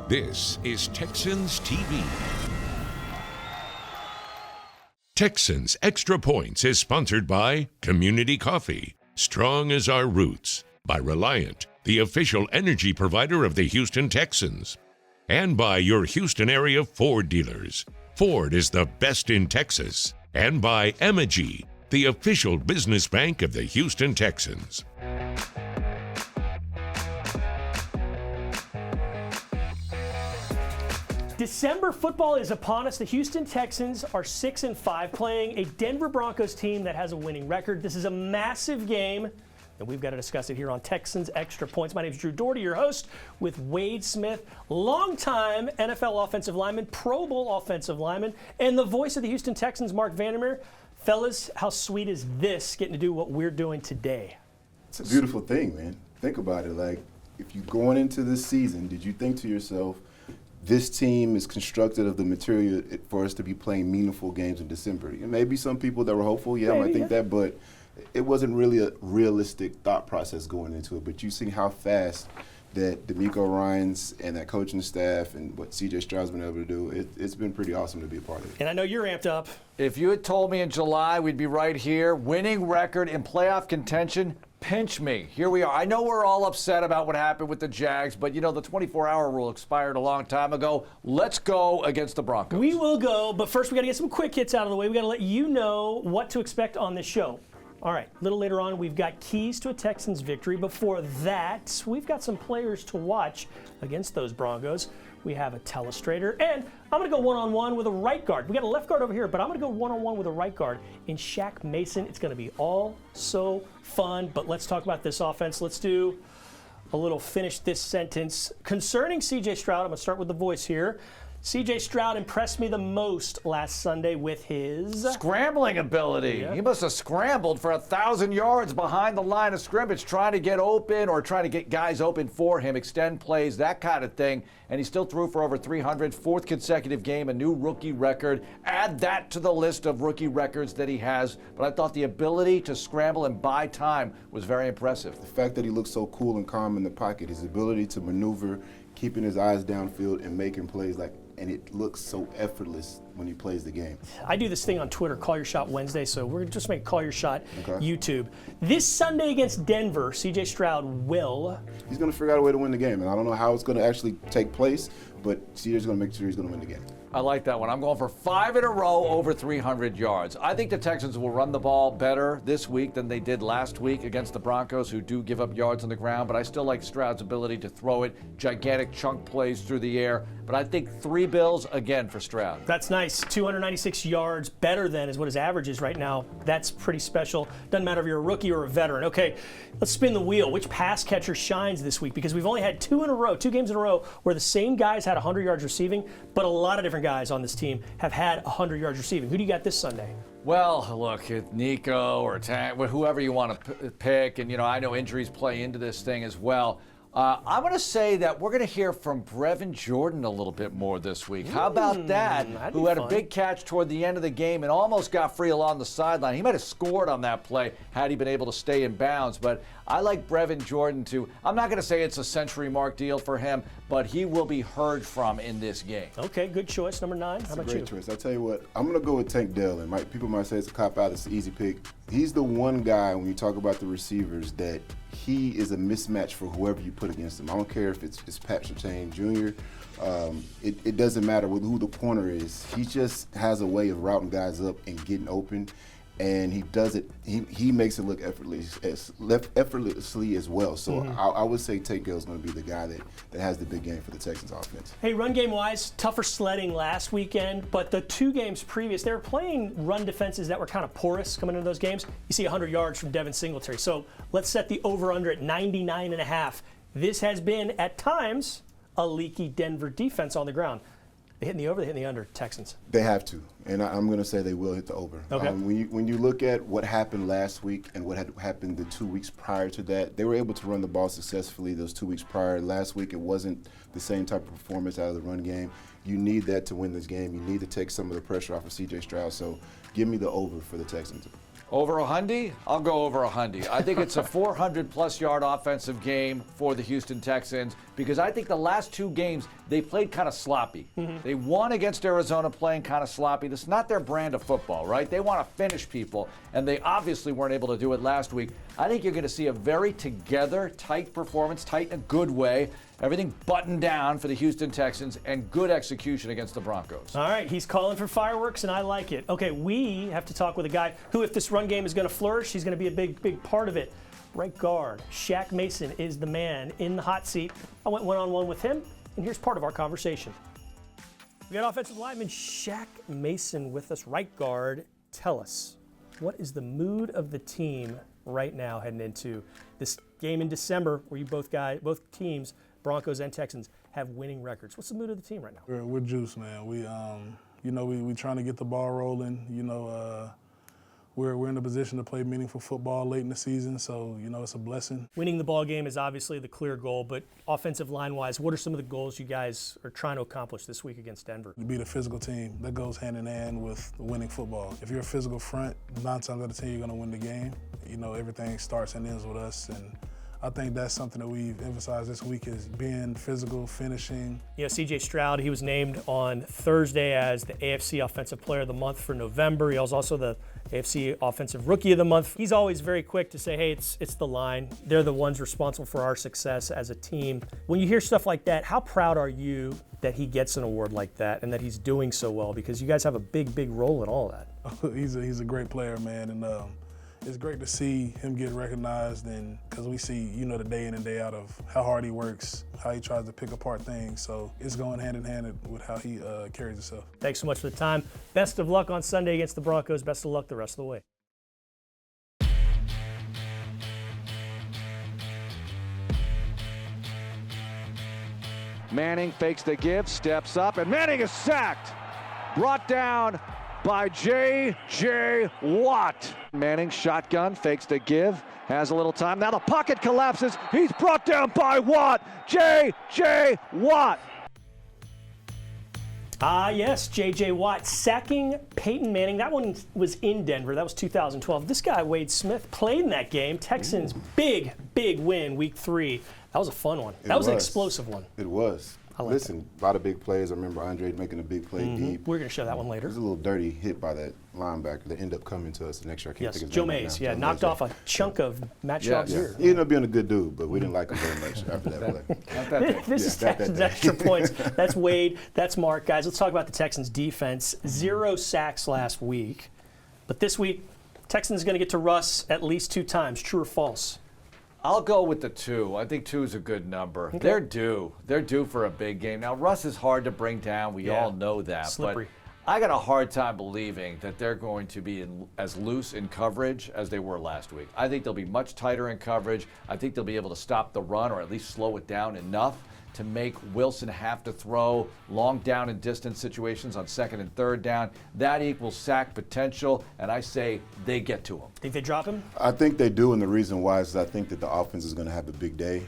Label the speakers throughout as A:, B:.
A: This is Texans TV. Texans Extra Points is sponsored by Community Coffee, strong as our roots, by Reliant, the official energy provider of the Houston Texans, and by your Houston area Ford dealers. Ford is the best in Texas, and by Emoji, the official business bank of the Houston Texans.
B: December football is upon us. The Houston Texans are 6-5, playing a Denver Broncos team that has a winning record. This is a massive game, and we've got to discuss it here on Texans Extra Points. My name is Drew Dougherty, your host, with Wade Smith, longtime NFL offensive lineman, Pro Bowl offensive lineman, and the voice of the Houston Texans, Marc Vandermeer. Fellas, how sweet is this, getting to do what we're doing today?
C: It's a beautiful thing, man. Think about it. Like, if you're going into this season, did you think to yourself, this team is constructed of the material for us to be playing meaningful games in December? And maybe some people that were hopeful, I might think that, but it wasn't really a realistic thought process going into it. But you see how fast that D'Amico Ryans and that coaching staff and what C.J. Stroud's been able to do, it's been pretty awesome to be a part of it.
B: And I know you're amped up.
D: If you had told me in July we'd be right here, winning record in playoff contention, pinch me. Here we are. I know we're all upset about what happened with the Jags, but you know the 24-hour rule expired a long time ago. Let's go against the Broncos.
B: We will go, but first we got to get some quick hits out of the way. We got to let you know what to expect on this show. All right, a little later on, we've got keys to a Texans victory. Before that, we've got some players to watch against those Broncos. We have a telestrator, and I'm going to go one-on-one with a right guard. We got a left guard over here, but I'm going to go one-on-one with a right guard in Shaq Mason. It's going to be all so fun, but let's talk about this offense. Let's do a little finish this sentence. Concerning C.J. Stroud, I'm going to start with the voice here. C.J. Stroud impressed me the most last Sunday with his
D: scrambling ability.
B: Yeah.
D: He must have scrambled for 1,000 yards behind the line of scrimmage, trying to get open or trying to get guys open for him, extend plays, that kind of thing. And he still threw for over 300, fourth consecutive game, a new rookie record. Add that to the list of rookie records that he has. But I thought the ability to scramble and buy time was very impressive.
C: The fact that he looks so cool and calm in the pocket, his ability to maneuver, keeping his eyes downfield and making plays and it looks so effortless when he plays the game.
B: I do this thing on Twitter, Call Your Shot Wednesday, so we're just making Call Your Shot YouTube. This Sunday against Denver, C.J. Stroud will...
C: He's going to figure out a way to win the game, and I don't know how it's going to actually take place, but C.J.'s going to make sure he's going to win the game.
D: I like that one. I'm going for 5 in a row over 300 yards. I think the Texans will run the ball better this week than they did last week against the Broncos, who do give up yards on the ground, but I still like Stroud's ability to throw it, gigantic chunk plays through the air. But I think 3 Bills again for Stroud.
B: That's nice. 296 yards, better than is what his average is right now. That's pretty special. Doesn't matter if you're a rookie or a veteran. Okay, let's spin the wheel. Which pass catcher shines this week? Because we've only had 2 games in a row, where the same guys had 100 yards receiving, but a lot of different guys on this team have had 100 yards receiving. Who do you got this Sunday?
D: Well, look, Nico or Tank, whoever you want to pick, and I know injuries play into this thing as well. I'm going to say that we're going to hear from Brevin Jordan a little bit more this week. How about that? Who had a big catch toward the end of the game and almost got free along the sideline. He might have scored on that play had he been able to stay in bounds. But I like Brevin Jordan too. I'm not going to say it's a century mark deal for him, but he will be heard from in this game.
B: Okay, good choice. Number 9. How about you?
C: Great choice. I'll tell you what, I'm going to go with Tank Dell. And people might say it's a cop-out, it's an easy pick. He's the one guy, when you talk about the receivers, that he is a mismatch for whoever you put against him. I don't care if it's Pat Surtain Jr. It doesn't matter who the corner is. He just has a way of routing guys up and getting open. And he does it. He makes it look effortlessly as well. So I would say Tank Dell is going to be the guy that has the big game for the Texans offense.
B: Hey, run game wise, tougher sledding last weekend, but the 2 games previous, they were playing run defenses that were kind of porous coming into those games. You see 100 yards from Devin Singletary. So let's set the over/under at 99.5. This has been at times a leaky Denver defense on the ground. They hitting the over, they hitting the under, Texans.
C: They have to, and I'm going to say they will hit the over.
B: Okay.
C: When you look at what happened last week and what had happened the 2 weeks prior to that, they were able to run the ball successfully those 2 weeks prior. Last week, it wasn't the same type of performance out of the run game. You need that to win this game. You need to take some of the pressure off of C.J. Stroud. So give me the over for the Texans.
D: Over 100? I'll go over 100. I think it's a 400-plus yard offensive game for the Houston Texans because I think the last two games they played kind of sloppy. They won against Arizona playing kind of sloppy. That's not their brand of football, right? They want to finish people, and they obviously weren't able to do it last week. I think you're going to see a very together, tight performance, tight in a good way. Everything buttoned down for the Houston Texans and good execution against the Broncos.
B: All right, he's calling for fireworks, and I like it. Okay, we have to talk with a guy who, if this run game is going to flourish, he's going to be a big part of it. Right guard, Shaq Mason is the man in the hot seat. I went one-on-one with him, and here's part of our conversation. We got offensive lineman Shaq Mason with us, right guard. Tell us, what is the mood of the team right now heading into this game in December where you both teams, Broncos and Texans, have winning records? What's the mood of the team right now?
E: We're juiced, man. We trying to get the ball rolling. We're in a position to play meaningful football late in the season, so it's a blessing.
B: Winning the ball game is obviously the clear goal, but offensive line-wise, what are some of the goals you guys are trying to accomplish this week against Denver?
E: To beat a physical team, that goes hand in hand with winning football. If you're a physical front, 9 times out of 10 you're going to win the game. Everything starts and ends with us, and I think that's something that we've emphasized this week is being physical, finishing.
B: C.J. Stroud, he was named on Thursday as the AFC Offensive Player of the Month for November. He was also the AFC Offensive Rookie of the Month. He's always very quick to say, hey, it's the line. They're the ones responsible for our success as a team. When you hear stuff like that, how proud are you that he gets an award like that and that he's doing so well? Because you guys have a big role in all of that.
E: He's a great player, man, and it's great to see him get recognized, and because we see, the day in and day out of how hard he works, how he tries to pick apart things. So it's going hand in hand with how he carries himself.
B: Thanks so much for the time. Best of luck on Sunday against the Broncos. Best of luck the rest of the way.
D: Manning fakes the give, steps up, and Manning is sacked. Brought down by J.J. Watt. Manning shotgun, fakes the give, has a little time. Now the pocket collapses. He's brought down by Watt. J.J. Watt.
B: Yes, J.J. Watt sacking Peyton Manning. That one was in Denver. That was 2012. This guy, Wade Smith, played in that game. Texans, big win, week 3. That was a fun one. That was an explosive one.
C: It was. Listen, a lot of big plays. I remember Andre making a big play deep.
B: We're going to show that one later.
C: It was a little dirty hit by that linebacker that ended up coming to us the next year. I can't think of his
B: Joe
C: name
B: Mays,
C: right now.
B: knocked off a chunk of Matt Schaub's ear.
C: He ended up being a good dude, but we didn't like him very much after that play.
B: This is Texans Extra Points. That's Wade. That's Mark. Guys, let's talk about the Texans defense. 0 sacks last week. But this week, Texans going to get to Russ at least 2 times. True or false?
D: I'll go with the 2. I think 2 is a good number. Okay. They're due. They're due for a big game. Now, Russ is hard to bring down. We all know that.
B: Slippery.
D: But I got a hard time believing that they're going to be as loose in coverage as they were last week. I think they'll be much tighter in coverage. I think they'll be able to stop the run or at least slow it down enough to make Wilson have to throw long down and distance situations on 2nd and 3rd down. That equals sack potential, and I say they get to him.
B: Think they drop him?
C: I think they do, and the reason why is I think that the offense is going to have a big day.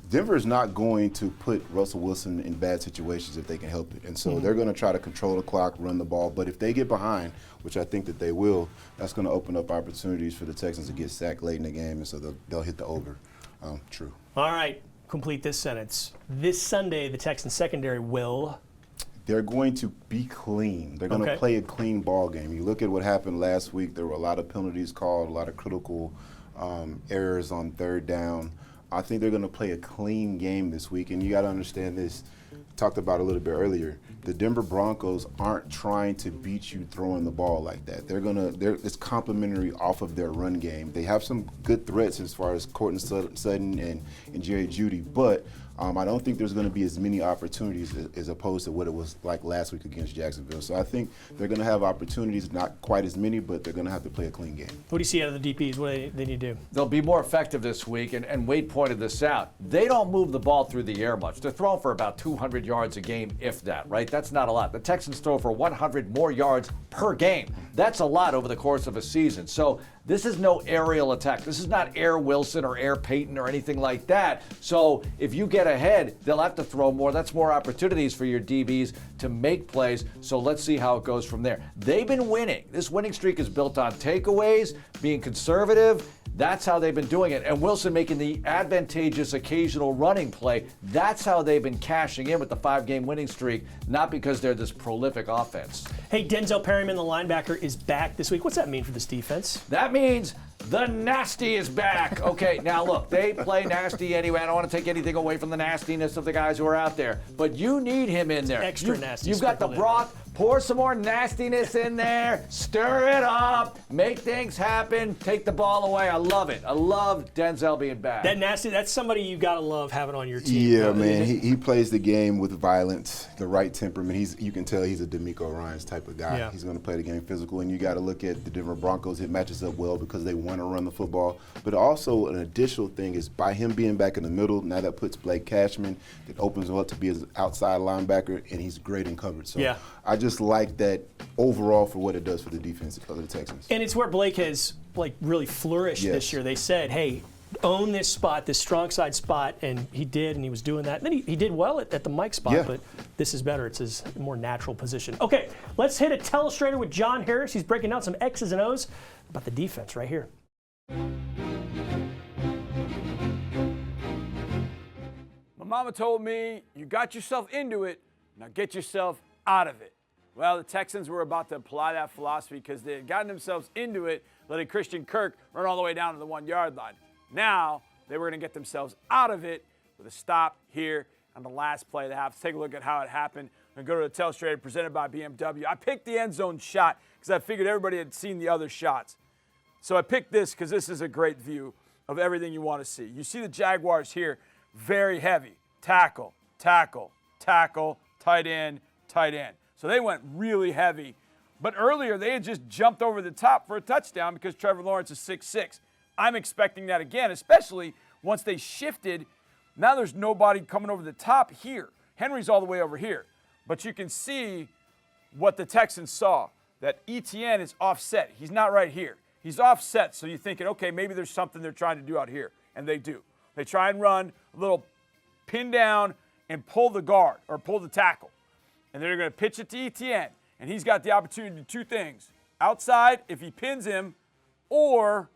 C: Denver is not going to put Russell Wilson in bad situations if they can help it. And so they're going to try to control the clock, run the ball. But if they get behind, which I think that they will, that's going to open up opportunities for the Texans to get sacked late in the game, and so they'll hit the over. True.
B: All right. Complete this sentence. This Sunday, the Texans secondary will.
C: They're going to be clean. They're going to play a clean ball game. You look at what happened last week. There were a lot of penalties called, a lot of critical errors on 3rd down. I think they're going to play a clean game this week. And you got to understand this. Talked about a little bit earlier. The Denver Broncos aren't trying to beat you throwing the ball like that. It's complimentary off of their run game. They have some good threats as far as Courtland Sutton and Jerry Jeudy, but I don't think there's going to be as many opportunities as opposed to what it was like last week against Jacksonville. So I think they're going to have opportunities, not quite as many, but they're going to have to play a clean game.
B: What do you see out of the DPs? What do they need to do?
D: They'll be more effective this week, and Wade pointed this out. They don't move the ball through the air much. They're throwing for about 200 yards a game, if that, right? That's not a lot. The Texans throw for 100 more yards per game. That's a lot over the course of a season. So this is no aerial attack. This is not Air Wilson or Air Payton or anything like that. So if you get ahead, they'll have to throw more. That's more opportunities for your DBs to make plays. So let's see how it goes from there. They've been winning. This winning streak is built on takeaways, being conservative. That's how they've been doing it. And Wilson making the advantageous occasional running play. That's how they've been cashing in with the 5-game winning streak, not because they're this prolific offense.
B: Hey, Denzel Perryman, the linebacker, is back this week. What's that mean for this defense?
D: That means the nasty is back. Okay, now look, they play nasty anyway. I don't want to take anything away from the nastiness of the guys who are out there, but you need him in there.
B: Extra nasty.
D: You've got the broth. Pour some more nastiness in there, stir it up, make things happen, take the ball away. I love it. I love Denzel being back.
B: That nasty, that's somebody you got to love having on your team.
C: Yeah, man. He plays the game with violence, the right temperament. You can tell he's a D'Amico Ryans type of guy.
B: Yeah.
C: He's going to play the game physical, and you got to look at the Denver Broncos. It matches up well because they want to run the football. But also an additional thing is by him being back in the middle, now that puts Blake Cashman, it opens him up to be an outside linebacker, and he's great in coverage. So
B: yeah.
C: I just like that overall for what it does for the defense of the Texans.
B: And it's where Blake has really flourished this year. They said, hey, own this spot, this strong side spot, and he did, and he was doing that. And then he did well at the Mike spot, but this is better. It's his more natural position. Okay, let's hit a telestrator with John Harris. He's breaking down some X's and O's about the defense right here.
F: My mama told me, you got yourself into it, now get yourself out of it. Well, the Texans were about to apply that philosophy because they had gotten themselves into it, letting Christian Kirk run all the way down to the 1-yard line. Now, they were going to get themselves out of it with a stop here on the last play of the half. Let's take a look at how it happened and go to the telestrator presented by BMW. I picked the end zone shot because I figured everybody had seen the other shots. So I picked this because this is a great view of everything you want to see. You see the Jaguars here, very heavy. Tackle, tackle, tackle, tight end, tight end. So they went really heavy. But earlier, they had just jumped over the top for a touchdown because Trevor Lawrence is 6'6". I'm expecting that again, especially once they shifted. Now there's nobody coming over the top here. Henry's all the way over here. But you can see what the Texans saw, that Etienne is offset. He's not right here. He's offset, so you're thinking, okay, maybe there's something they're trying to do out here. And they do. They try and run a little pin down and pull the guard or pull the tackle. And they're going to pitch it to Etienne. And he's got the opportunity to do two things. Outside if he pins him, or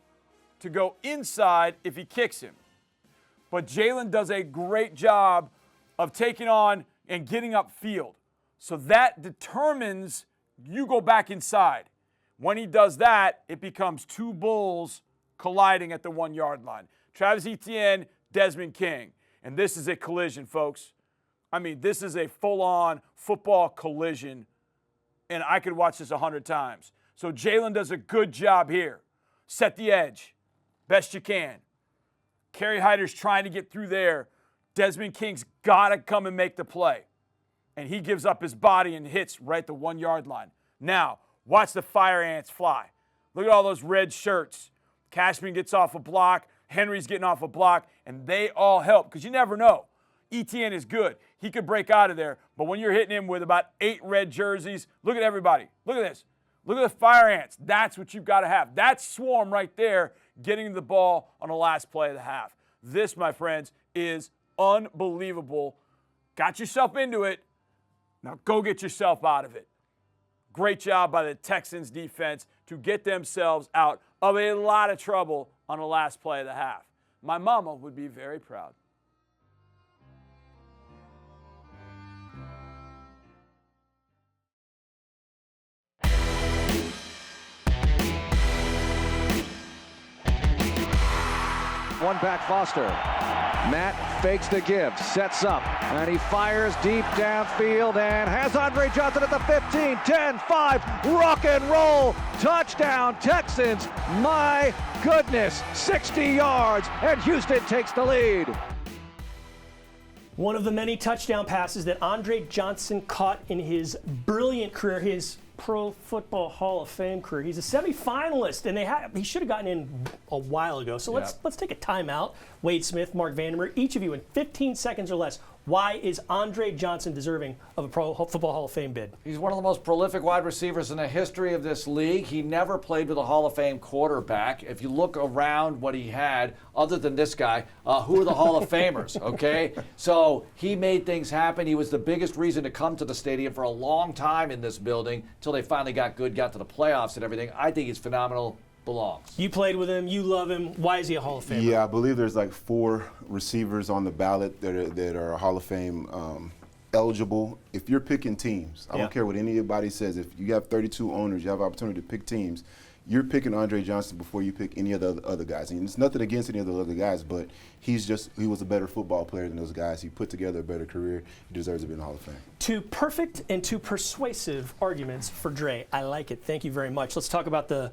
F: to go inside if he kicks him. But Jalen does a great job of taking on and getting upfield. So that determines you go back inside. When he does that, it becomes two bulls colliding at the 1-yard line. Travis Etienne, Desmond King. And this is a collision, folks. I mean, this is a full-on football collision, and I could watch this 100 times. So Jalen does a good job here. Set the edge, best you can. Kerry Hyder's trying to get through there. Desmond King's got to come and make the play. And he gives up his body and hits right the 1-yard line. Now, watch the fire ants fly. Look at all those red shirts. Cashman gets off a block. Henry's getting off a block, and they all help because you never know. Etienne is good. He could break out of there, but when you're hitting him with about 8 red jerseys, look at everybody. Look at this. Look at the fire ants. That's what you've got to have. That swarm right there getting the ball on the last play of the half. This, my friends, is unbelievable. Got yourself into it. Now go get yourself out of it. Great job by the Texans defense to get themselves out of a lot of trouble on the last play of the half. My mama would be very proud.
G: One back Foster. Matt fakes the give, sets up, and he fires deep downfield and has Andre Johnson at the 15, 10, 5, rock and roll, touchdown Texans. My goodness, 60 yards, and Houston takes the lead.
B: One of the many touchdown passes that Andre Johnson caught in his brilliant career, his Pro Football Hall of Fame career. He's a semifinalist, and he should have gotten in a while ago. So let's take a timeout. Wade Smith, Marc Vandermeer, each of you in 15 seconds or less. Why is Andre Johnson deserving of a Pro Football Hall of Fame bid?
D: He's one of the most prolific wide receivers in the history of this league. He never played with a Hall of Fame quarterback. If you look around what he had, other than this guy, who are the Hall of Famers, okay? So he made things happen. He was the biggest reason to come to the stadium for a long time in this building until they finally got good, got to the playoffs and everything. I think he's phenomenal. Belongs.
B: You played with him. You love him. Why is he a Hall of Famer?
C: Yeah, I believe there's like 4 receivers on the ballot that are Hall of Fame eligible. If you're picking teams, I don't care what anybody says. If you have 32 owners, you have opportunity to pick teams. You're picking Andre Johnson before you pick any of the other guys. And it's nothing against any of the other guys, but he was a better football player than those guys. He put together a better career. He deserves to be in the Hall of Fame. 2
B: perfect and 2 persuasive arguments for Dre. I like it. Thank you very much. Let's talk about the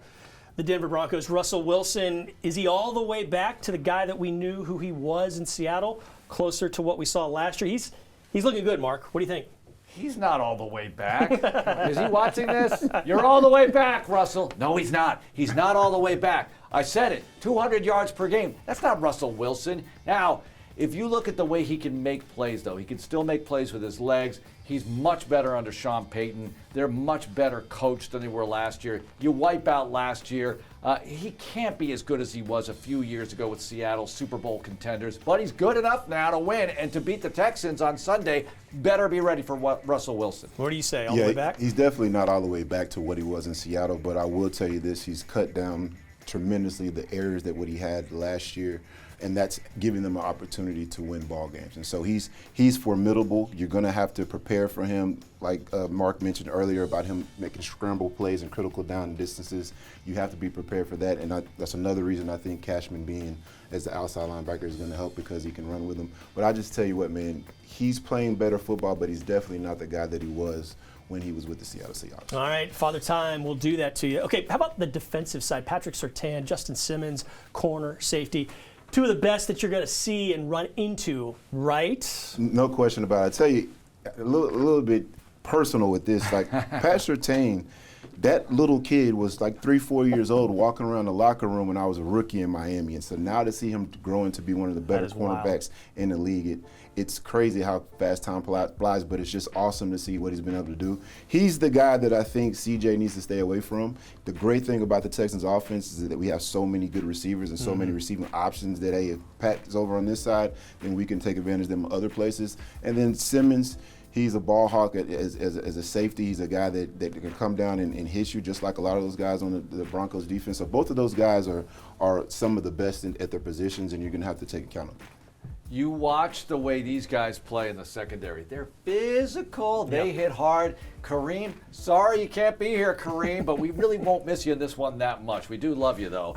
B: Denver Broncos. Russell Wilson, is he all the way back to the guy that we knew who he was in Seattle? Closer to what we saw last year? He's looking good, Mark. What do you think?
D: He's not all the way back. Is he watching this? You're all the way back, Russell. No, he's not. He's not all the way back. I said it. 200 yards per game. That's not Russell Wilson. Now, if you look at the way he can make plays, though, he can still make plays with his legs. He's much better under Sean Payton. They're much better coached than they were last year. You wipe out last year. He can't be as good as he was a few years ago with Seattle, Super Bowl contenders, but he's good enough now to win and to beat the Texans on Sunday. Better be ready for Russell Wilson.
B: What do you say, all the way back?
C: He's definitely not all the way back to what he was in Seattle, but I will tell you this, he's cut down tremendously the errors that what he had last year. And that's giving them an opportunity to win ball games. And so he's formidable. You're going to have to prepare for him, like Mark mentioned earlier about him making scramble plays and critical down distances. You have to be prepared for that. And that's another reason I think Cashman being as the outside linebacker is going to help because he can run with him. But I just tell you what, man, he's playing better football, but he's definitely not the guy that he was when he was with the Seattle Seahawks.
B: All right, Father Time will do that to you. Okay, how about the defensive side? Patrick Surtain, Justin Simmons, corner, safety. 2 of the best that you're going to see and run into, right?
C: No question about it. I tell you, a little bit personal with this. Like, Pat Surtain, that little kid was like 3-4 years old walking around the locker room when I was a rookie in Miami. And so now to see him grow into be one of the better cornerbacks in the league, it's crazy how fast time flies, but it's just awesome to see what he's been able to do. He's the guy that I think C.J. needs to stay away from. The great thing about the Texans offense is that we have so many good receivers and so many receiving options that, hey, if Pat is over on this side, then we can take advantage of them other places. And then Simmons, he's a ball hawk as a safety. He's a guy that can come down and hit you just like a lot of those guys on the Broncos defense. So both of those guys are some of the best at their positions, and you're going to have to take account of them.
D: You watch the way these guys play in the secondary. They're physical. They hit hard. Kareem, sorry you can't be here, Kareem, but we really won't miss you in this one that much. We do love you, though,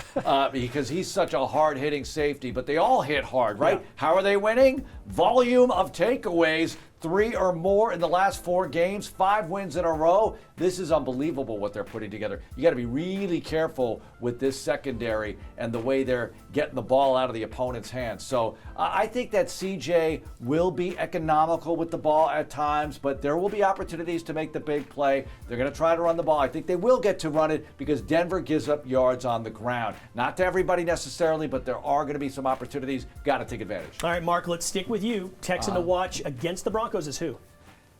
D: because he's such a hard-hitting safety. But they all hit hard, right? Yeah. How are they winning? Volume of takeaways. 3 or more in the last 4 games, 5 wins in a row. This is unbelievable what they're putting together. You got to be really careful with this secondary and the way they're getting the ball out of the opponent's hands. So I think that CJ will be economical with the ball at times, but there will be opportunities to make the big play. They're going to try to run the ball. I think they will get to run it because Denver gives up yards on the ground. Not to everybody necessarily, but there are going to be some opportunities. Got to take advantage.
B: All right, Mark, let's stick with you. Texan to watch against the Broncos is who?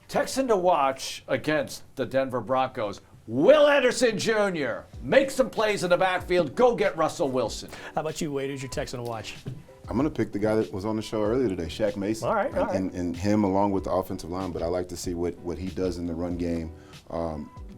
D: Texan to watch against the Denver Broncos. Will Anderson Jr. Make some plays in the backfield. Go get Russell Wilson.
B: How about you, Wade? Who's your Texan to watch?
C: I'm going to pick the guy that was on the show earlier today, Shaq Mason.
B: All right.
C: And him along with the offensive line, but I like to see what he does in the run game,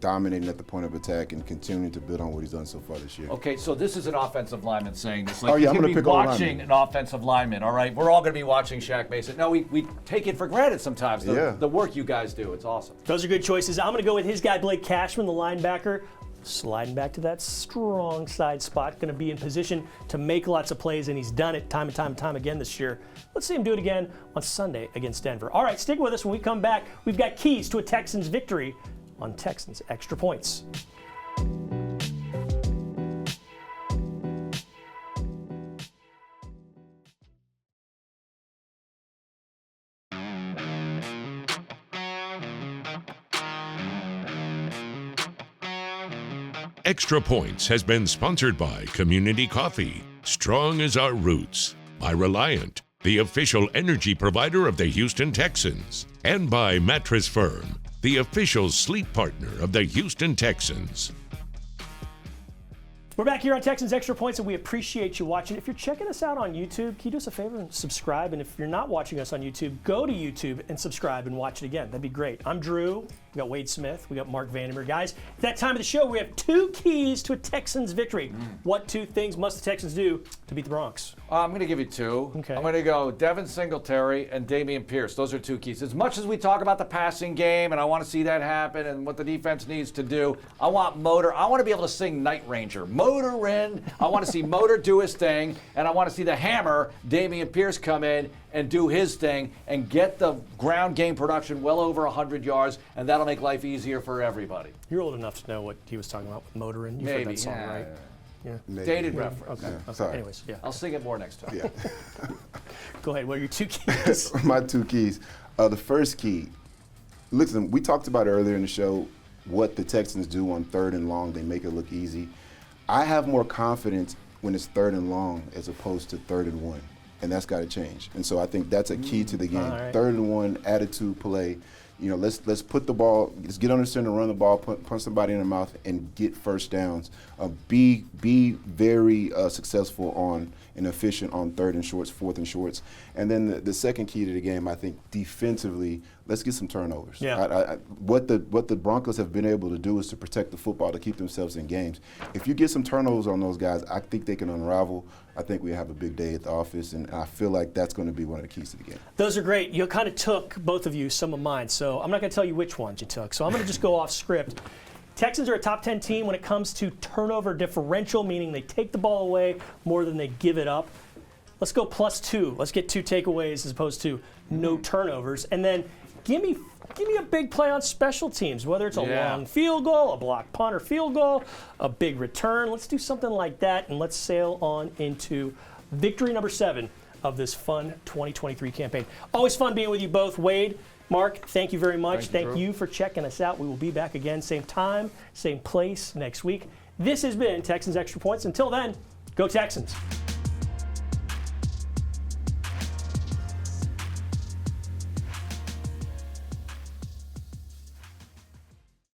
C: dominating at the point of attack and continuing to build on what he's done so far this year.
D: Okay, so this is an offensive lineman saying this. Like,
C: I'm going to
D: be watching an offensive lineman, all right? We're all going to be watching Shaq Mason. No, we take it for granted sometimes, the work you guys do. It's awesome.
B: Those are good choices. I'm going to go with his guy, Blake Cashman, the linebacker. Sliding back to that strong side spot, going to be in position to make lots of plays, and he's done it time and time again this year. Let's see him do it again on Sunday against Denver. All right, stick with us. When we come back, we've got keys to a Texans victory on Texans Extra Points.
A: Extra Points has been sponsored by Community Coffee, Strong as Our Roots, by Reliant, the official energy provider of the Houston Texans, and by Mattress Firm, the official sleep partner of the Houston Texans.
B: We're back here on Texans Extra Points, and we appreciate you watching. If you're checking us out on YouTube, can you do us a favor and subscribe? And if you're not watching us on YouTube, go to YouTube and subscribe and watch it again. That'd be great. I'm Drew. We got Wade Smith. We got Marc Vandermeer. Guys, at that time of the show, we have 2 keys to a Texans victory. What 2 things must the Texans do to beat the Bronx?
D: I'm going to give you 2.
B: Okay.
D: I'm going to go Devin Singletary and Dameon Pierce. Those are 2 keys. As much as we talk about the passing game, and I want to see that happen and what the defense needs to do, I want Motor. I want to be able to sing Night Ranger. Motor in. I want to see Motor do his thing, and I want to see the hammer, Dameon Pierce, come in and do his thing and get the ground game production well over 100 yards, and that'll make life easier for everybody.
B: You're old enough to know what he was talking about with Motorin. You've
D: Maybe.
B: heard that song, right? Yeah.
D: Dated reference.
B: Okay.
C: Yeah, sorry.
B: Anyways, yeah.
D: I'll sing it more next time.
C: Yeah.
B: Go ahead. What are your 2 keys?
C: My 2 keys. The first key, listen, we talked about earlier in the show what the Texans do on 3rd and long. They make it look easy. I have more confidence when it's 3rd and long as opposed to 3rd and 1, and that's got to change. And so I think that's a key to the game.
B: Right.
C: 3rd and 1, attitude play. You know, let's put the ball, let's get under center, run the ball, punch somebody in the mouth, and get first downs. Be very successful on and efficient on 3rd and shorts, 4th and shorts. And then the second key to the game, I think, defensively, let's get some turnovers.
B: Yeah.
C: What the Broncos have been able to do is to protect the football, to keep themselves in games. If you get some turnovers on those guys, I think they can unravel. I think we have a big day at the office, and I feel like that's going to be one of the keys to the game.
B: Those are great. You kind of took, both of you, some of mine. So I'm not going to tell you which ones you took. So I'm going to just go off script. Texans are a top 10 team when it comes to turnover differential, meaning they take the ball away more than they give it up. Let's go +2. Let's get 2 takeaways as opposed to no turnovers. And then give me a big play on special teams, whether it's a long field goal, a blocked punt or field goal, a big return. Let's do something like that, and let's sail on into victory number 7 of this fun 2023 campaign. Always fun being with you both. Wade, Marc, thank you very much. Thank you for checking us out. We will be back again, same time, same place next week. This has been Texans Extra Points. Until then, go Texans.